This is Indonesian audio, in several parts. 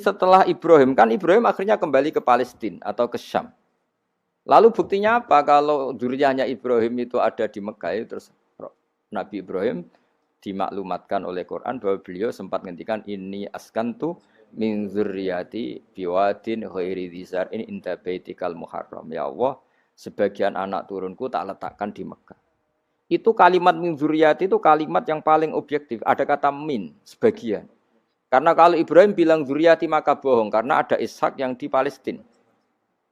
setelah Ibrahim, kan Ibrahim akhirnya kembali ke Palestina atau ke Syam. Lalu buktinya apa kalau dzurriyyahnya Ibrahim itu ada di Mekah, terus Nabi Ibrahim dimaklumatkan oleh Quran bahwa beliau sempat ngendikan ini askantu min dzurriyyati biwadin ghairi dzar in inda baitikal muharram. Ya Allah, sebagian anak turunku tak letakkan di Mekah. Itu kalimat min dzurriyyati itu kalimat yang paling objektif. Ada kata min, sebagian. Karena kalau Ibrahim bilang dzurriyyati maka bohong karena ada Ishak yang di Palestina.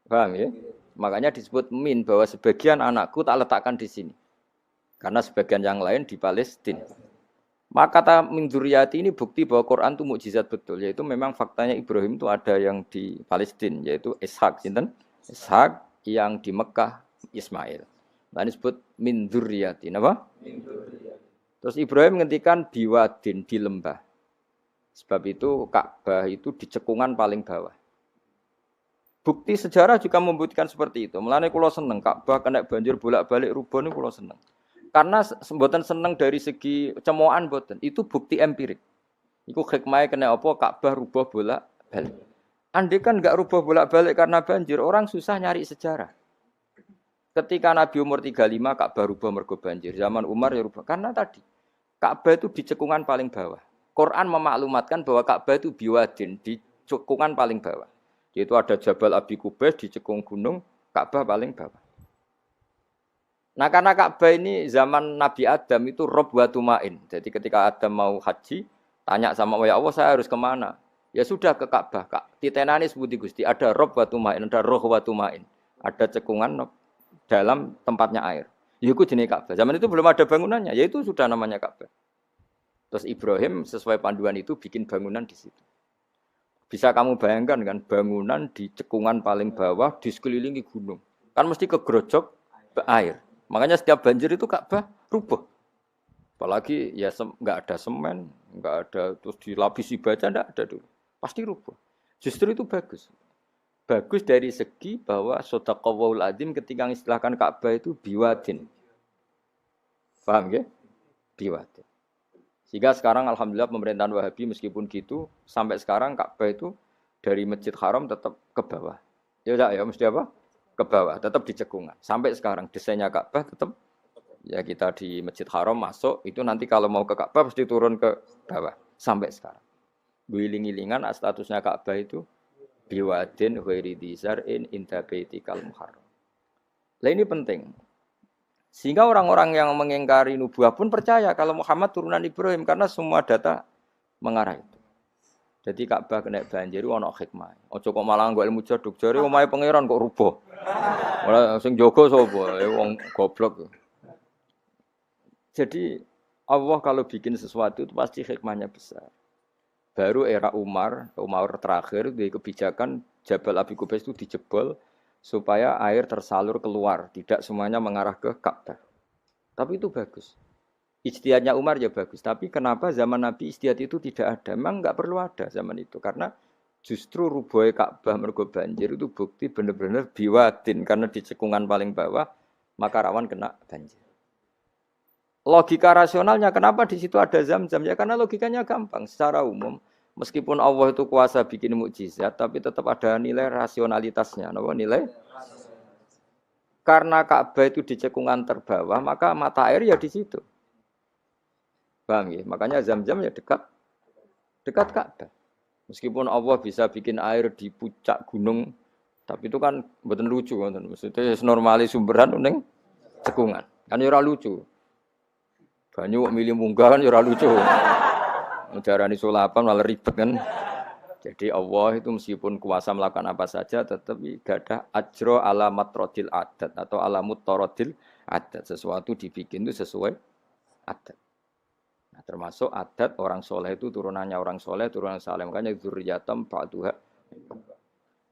Paham ya? Makanya disebut min bahwa sebagian anakku tak letakkan di sini. Karena sebagian yang lain di Palestina. Maka kata min dzurriyyati ini bukti bahwa Quran itu mukjizat betul, yaitu memang faktanya Ibrahim itu ada yang di Palestina, yaitu Ishak, sinten? Ishak yang di Mekah Ismail. Nah, ini disebut min dzurriyyati, apa? Min dzurriyyati. Terus Ibrahim ngendikan biwadin di lembah. Sebab itu Ka'bah itu di cekungan paling bawah. Bukti sejarah juga membuktikan seperti itu. Mulane kula seneng Ka'bah kena banjir bolak-balik rubuh niku kula seneng. Karena mboten seneng dari segi cemoan mboten. Itu bukti empirik. Iku hikmahe kena apa Ka'bah rubuh bolak-balik. Andai kan enggak rubuh bolak-balik karena banjir, orang susah nyari sejarah. Ketika Nabi umur 35 Ka'bah rubuh mergo banjir. Zaman Umar ya rubuh karena tadi Ka'bah itu di cekungan paling bawah. Quran memaklumatkan bahwa Ka'bah itu biwadin di cekungan paling bawah. Yaitu ada Jabal Abi Qubais di cekung gunung, Ka'bah paling bawah. Nah karena Ka'bah ini zaman Nabi Adam itu rob wa tumain. Jadi ketika Adam mau haji, tanya sama ya Allah saya harus kemana? Ya sudah ke Ka'bah. Titenani sebuti Gusti, ada rob wa tumain, ada roh wa tumain. Ada cekungan dalam tempatnya air. Itu jenis Ka'bah. Zaman itu belum ada bangunannya, yaitu sudah namanya Ka'bah. Terus Ibrahim sesuai panduan itu bikin bangunan di situ. Bisa kamu bayangkan kan bangunan di cekungan paling bawah di sekelilingi gunung. Kan mesti kegerojok air. Makanya setiap banjir itu Ka'bah rubuh. Apalagi ya enggak ada semen, enggak ada terus dilapisi baja enggak ada dulu. Pasti rubuh. Justru itu bagus. Bagus dari segi bahwa shadaqallahul adzim ketika mengistilahkan Ka'bah itu biwadin. Paham ya? Biwadin. Sehingga sekarang alhamdulillah pemerintahan Wahabi meskipun gitu sampai sekarang Ka'bah itu dari Masjid Haram tetap ke bawah. Ya enggak ya mesti apa? Ke bawah, tetap di cekungan. Sampai sekarang desainnya Ka'bah tetap ya kita di Masjid Haram masuk itu nanti kalau mau ke Ka'bah pasti turun ke bawah sampai sekarang. Guling-gilingan statusnya Ka'bah itu biwadin ghairi dzar'in inda baitikal muharram. Lah ini penting. Sehingga orang-orang yang mengingkari nubuah pun percaya kalau Muhammad turunan Ibrahim karena semua data mengarah itu. Jadi Ka'bah kena banjir ono hikmah. Ojo kok malah nggo ilmu jodok jare omahe pangeran kok rubuh. Ora sing jaga sapa? Wong goblok. Jadi Allah kalau bikin sesuatu itu pasti hikmahnya besar. Baru era Umar terakhir di kebijakan Jabal Abi Qubais itu dijebol supaya air tersalur keluar, tidak semuanya mengarah ke Ka'bah. Tapi itu bagus. Ijtihadnya Umar ya bagus, tapi kenapa zaman Nabi ijtihad itu tidak ada? Memang enggak perlu ada zaman itu karena justru rubuhe Ka'bah mergo banjir itu bukti benar-benar biwadin karena di cekungan paling bawah maka rawan kena banjir. Logika rasionalnya kenapa di situ ada Zam-Zam? Ya karena logikanya gampang secara umum. Meskipun Allah itu kuasa bikin mukjizat, tapi tetap ada nilai rasionalitasnya. Apa nilai? Karena Ka'bah itu di cekungan terbawah, maka mata air ya di situ. Paham ya? Makanya Zam-Zam ya dekat Ka'bah. Meskipun Allah bisa bikin air di puncak gunung, tapi itu kan mboten lucu, maksudnya normali sumberan ning cekungan. Kan ora lucu. Banyu milih munggah kan ora lucu. Darani sulapan malah ribet kan. Jadi Allah itu meskipun kuasa melakukan apa saja tetapi gadah ajro alamat rodil adat atau alamut torodil adat. Sesuatu dibikin itu sesuai adat. Nah, termasuk adat orang soleh itu turunannya orang soleh, turunan saleh. Makanya dzurriyyatam ba'duha.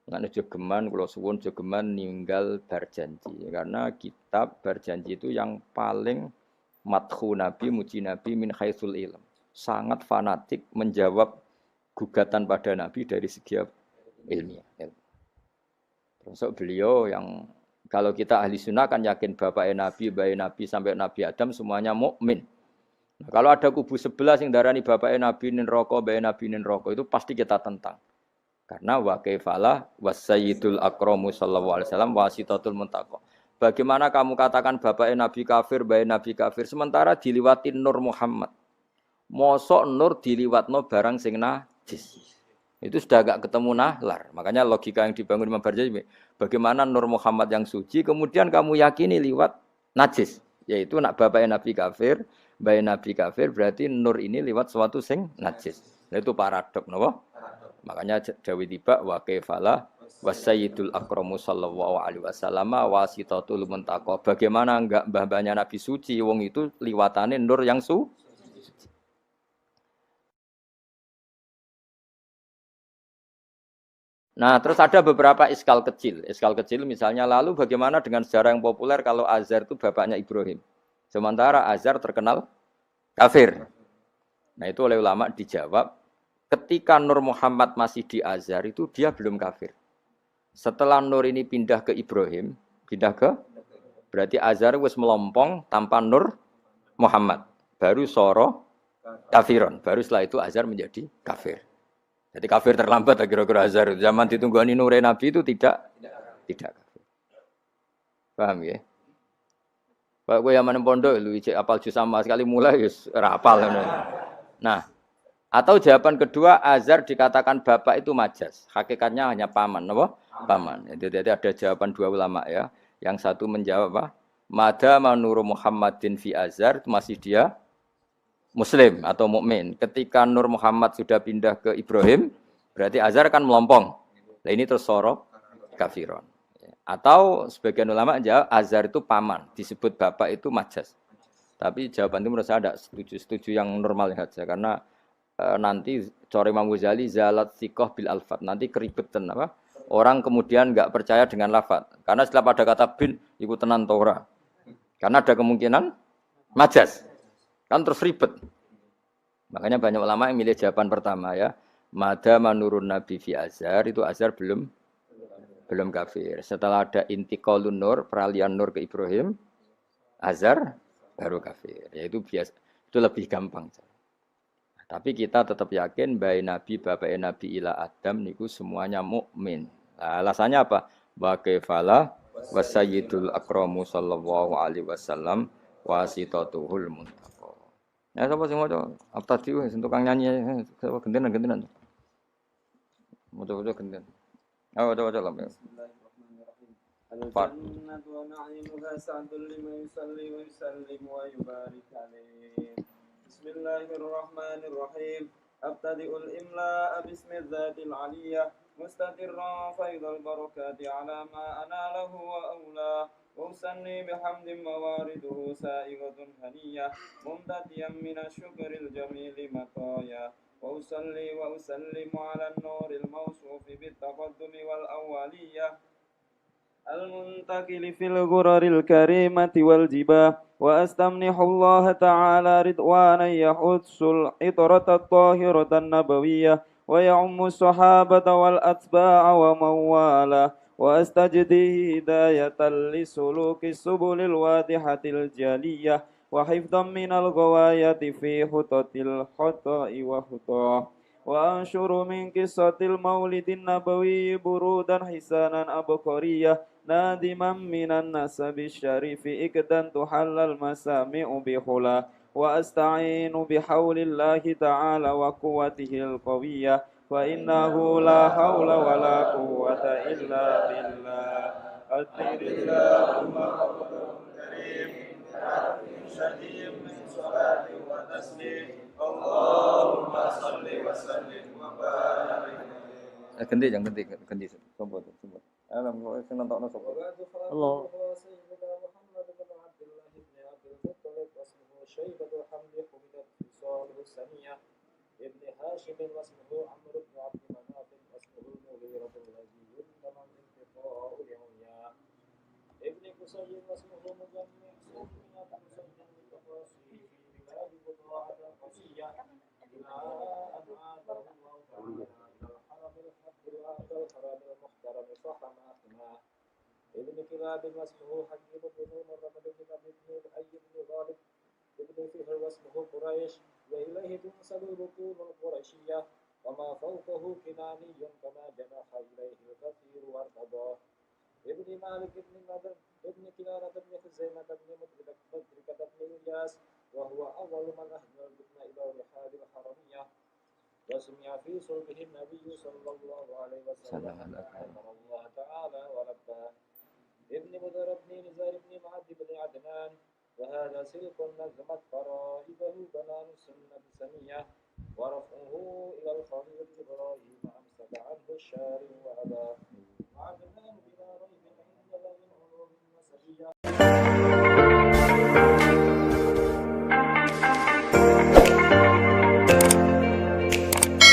Ngene jogeman kula suwun jogeman ninggal berjanji. Karena kitab berjanji itu yang paling madhu Nabi, muji Nabi min haitsul ilm. Sangat fanatik menjawab gugatan pada Nabi dari segi ilmiah. Termasuk beliau yang kalau kita ahli sunnah kan yakin bapaknya Nabi, bayi Nabi sampai Nabi Adam semuanya mukmin. Nah, kalau ada kubu sebelah yang darani bapaknya Nabi nin roko, bayi Nabi nin roko itu pasti kita tentang. Karena wa kaifalah wasayyidul akramu sallallahu alaihi wasallam wasitatul muntaqo. Bagaimana kamu katakan bapaknya Nabi kafir, bayanya Nabi kafir, sementara diliwati Nur Muhammad. Mosok Nur diliwatno barang sing najis. Itu sudah agak ketemu nahlar. Makanya logika yang dibangun Imam Barjali, bagaimana Nur Muhammad yang suci, kemudian kamu yakini liwat najis. Yaitu nak bapaknya Nabi kafir, bayanya Nabi kafir, berarti Nur ini liwat suatu sing najis. Nah, itu paradok, napa? Makanya Dawi tiba wa kaifala wasayyidul akramu sallallahu alaihi wasallam wasitatul muntaqo. Bagaimana enggak mbah-mbahnya Nabi suci wong itu liwatane nur yang suci. Nah, terus ada beberapa iskal kecil. Iskal kecil misalnya lalu bagaimana dengan sejarah yang populer kalau Azar itu bapaknya Ibrahim. Sementara Azar terkenal kafir. Nah, itu oleh ulama dijawab ketika Nur Muhammad masih di Azhar itu dia belum kafir. Setelah Nur ini pindah ke Ibrahim, pindah ke berarti Azhar wis melompong tanpa Nur Muhammad. Baru soro kafiron. Baru setelah itu Azhar menjadi kafir. Jadi kafir terlambat kira-kira Azhar. Zaman ditunggani Nur Nabi itu tidak kafir. Paham ya? Pak gue yang mana pondok lu ijek apal juz sama sekali mulai wis ora apal. Nah, atau jawaban kedua, Azhar dikatakan bapak itu majas. Hakikatnya hanya paman, apa? Paman. Jadi ada jawaban dua ulama ya. Yang satu menjawab apa? Mada manuru Muhammadin fi Azhar, itu masih dia Muslim atau mukmin. Ketika Nur Muhammad sudah pindah ke Ibrahim, berarti Azhar kan melompong. Nah ini terus sorok kafiron. Atau sebagian ulama jawab Azhar itu paman, disebut bapak itu majas. Tapi jawaban itu menurut saya ada setuju yang normal saja karena nanti Cori Imam Ghazali zalat sikoh bil alfat nanti keribetan apa orang kemudian nggak percaya dengan lafat karena setelah pada kata bin ikut tenan Torah karena ada kemungkinan majas kan terus ribet makanya banyak ulama yang milih jawaban pertama ya mada manurun nabi fi Azhar itu Azhar belum kafir setelah ada intiqalun nur peralihan nur ke Ibrahim Azhar baru kafir yaitu biasa itu lebih gampang. Tapi kita tetap yakin bayi Nabi, bapak Nabi ila Adam niku semuanya mukmin. Nah, alasannya apa? Wa kaifala wasayyidul akramu sallallahu alaihi wasallam wasitatuhul muntaqo. Ya sapa sing maca? Apa tadi wis tukang nyanyi sapa gentenan. Maca-maca genten. Oh, coba lah. Al-jannatu wa na'imuha sa'dun liman yusalli wa yusallim wa yubarik alaihi. Bismillahirrahmanirrahim. Abtadi'ul imla'a bismillahil aliyah mustatirran faidal barakati ala ma analah wa awla wa usanni bihamdin mawariduhu sa'igatun haniyah mumtadiyan minasyukril jamili mataya wa usalli wa usallimu ala nuril mawsufi bittaqaddumi wal awwaliyah المنتقل في الغرر الكريمة والجباه وأستمنح الله تعالى رضوانا يحث العطرة الطاهرة النبوية ويعم الصحابة والأتباع ومن والاه وأستجدي هداية لسلوك السبل الواضحة الجلية وحفظا من الغواية في خطط الخطأ وخطاه وأنشر من قصة المولد النبوي برودا حسانا أبقرية نادما من النسب الشريف إكدا تحل المسامع بحلا وأستعين بحول الله تعالى وقوته القوية فإنه لا حول ولا قوة إلا بالله أدر اللهم الكريم شديد من صلاة وتسليم اللهم صل وسلم وبارك Ganti sopo. Alam kok sing nentokno sopo. Allah. سيدنا محمد بن عبد الله بن عبد المطلب واسمه شيبة حمد حمدت خصاله السمية ابن هاشم واسمه عمرو بن عبد مناف واسمه المغيرة الذي يلزم انتقاء العمياء ابن قصي واسمه مجمع سمية قصي بالتقاصي في بلاد بضاعة قصية إلى أن عاده الله تعالى إلى الحرم الحق الحرم المحترم فحماهما ابن كلاب واسمه حكيم بن مرة بن أبي بن أي بن غالب ابن فهر واسمه قريش وإليه تنسب الركوب القرشية وما فوقه كناني كما جنح إليه الكثير وارتضاه ابن مالك بن نضر ابن كنانة بن خزيمة بن مدركة بن إلياس وهو أول من أهدى البطن إلى رحاب الحرمية وسمع في صلبه النبي صلى الله عليه وسلم أمر الله تعالى ولباه ابن بدر بن نزار بن معد بن عدنان وهذا سلك نظمت فرائده بنان السنة بسمية ورفعه إلى الخليل إبراهيم أمسك عنه الشارع وأباه